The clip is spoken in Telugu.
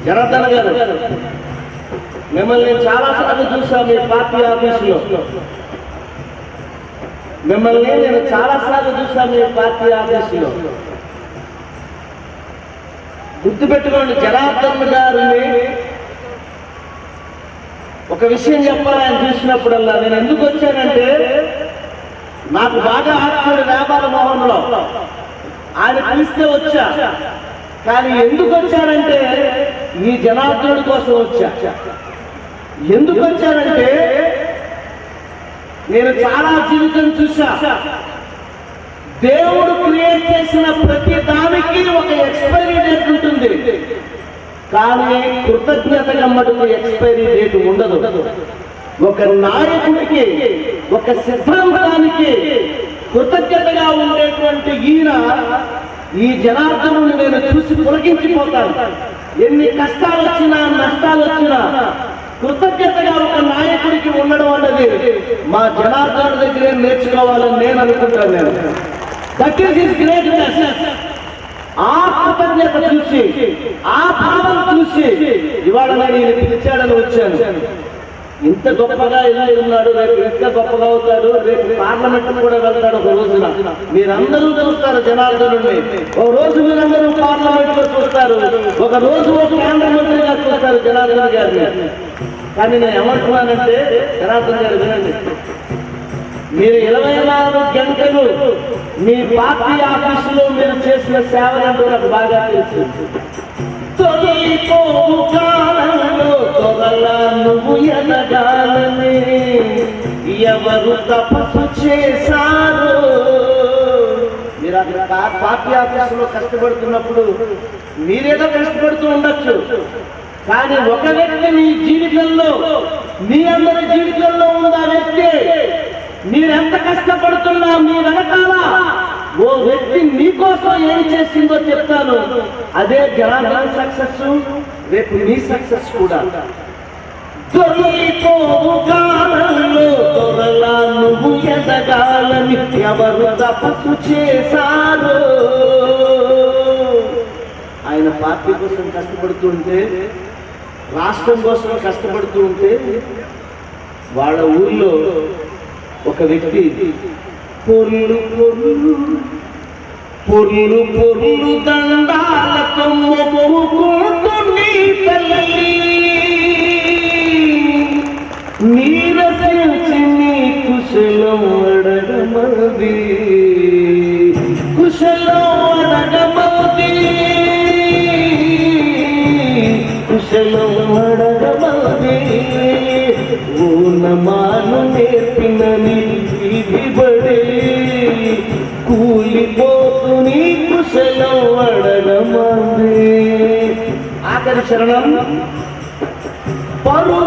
జనార్దన్ గారు, మిమ్మల్ని చాలాసార్లు చూసా మీ పార్టీ ఆఫీసులో. మిమ్మల్ని నేను చాలాసార్లు చూసా మీ పార్టీ ఆఫీసులో. గుర్తుపెట్టుకోండి, జనార్దన్ గారిని ఒక విషయం చెప్పాలి. ఆయన చూసినప్పుడల్లా నేను ఎందుకు వచ్చానంటే, నాకు బాగా ఆత్మీయుడు వ్యాపార మోహన్లో, ఆయన పిలిస్తే వచ్చా. కానీ ఎందుకు వచ్చానంటే ఈ జనార్దనుడి కోసం వచ్చా. ఎందుకు వచ్చానంటే నేను చాలా జీవితం చూసా. దేవుడు క్రియేట్ చేసిన ప్రతి దానికి ఒక ఎక్స్పైరీ డేట్ ఉంటుంది, కానీ కృతజ్ఞతగా మటుకు ఎక్స్పైరీ డేట్ ఉండదు. ఒక నాయకుడికి, ఒక సిద్ధాంతానికి కృతజ్ఞతగా ఉండేటువంటి ఈయన, ఈ జనార్దనుని నేను చూసి పులకించిపోతాను. ఎన్ని కష్టాలు వచ్చినా, నష్టాలు వచ్చినా కృతజ్ఞతగా ఒక నాయకుడికి ఉండడం అన్నది మా జనార్దనుడి దగ్గరే నేర్చుకోవాలని నేను అనుకుంటాను. That is his greatness. ఆ కృతజ్ఞత చూసి, ఆ భావం చూసి ఇవాళ నేను ఈయన పిలిచాడని వచ్చాను. ఇంత గొప్పగా ఇలా ఉన్నాడు, రేపు ఇంకా గొప్పగా అవుతాడు. రేపు పార్లమెంట్ కూడా వెళ్తాడు ఒక రోజున. మీరందరూ చూస్తారు జనార్దనుడిని. ఒక రోజు మీరందరూ పార్లమెంట్ లో చూస్తారు, ఒక రోజు కేంద్ర మంత్రిగా చూస్తారు జనార్దన్ గారిని. కానీ నేను ఏమంటున్నానంటే, జనార్దన్ గారు వినండి, మీరు 24 గంటలు మీ పార్టీ ఆఫీసులో మీరు చేసిన సేవలంటూ నాకు బాగా తెలుసు. నువ్వు ఎదగాలని ఎవరు తపస్సు చేశారు. మీరు అక్కడ పార్టీ ఆఫీసులో కష్టపడుతున్నప్పుడు మీరేదో కష్టపడుతూ ఉండొచ్చు, కానీ ఒక వ్యక్తి మీ జీవితంలో, మీ అందరి జీవితంలో ఉన్న వ్యక్తి మీరెంత కష్టపడుతున్నా మీ వెనకాల ఓ వ్యక్తి మీకోసం ఏం చేసిందో చెప్తాను. అదే జనార్దన్ సక్సెస్, రేపు మీ సక్సెస్ కూడా. నువ్వు ఎదగాలని ఎవరు తపస్సు చేశారు. ఆయన పార్టీ కోసం కష్టపడుతూ ఉంటే, రాష్ట్రం కోసం కష్టపడుతూ ఉంటే, వాళ్ళ ఊళ్ళో ఒక వ్యక్తి పొర్లు పొర్లు పొర్లు పొర్లు దండాలతో మొక్కుకుంటూ నీ తల్లి నీరసించి నీ కుశలం అడగమది, కుశలం అడగమది, కుశలం అడగమది. ఊనమాను నేర్పిన నీ వీధిబడి కూలిపోతు నీ కుశలం అడగమది. ఆఖరి శరణం పరు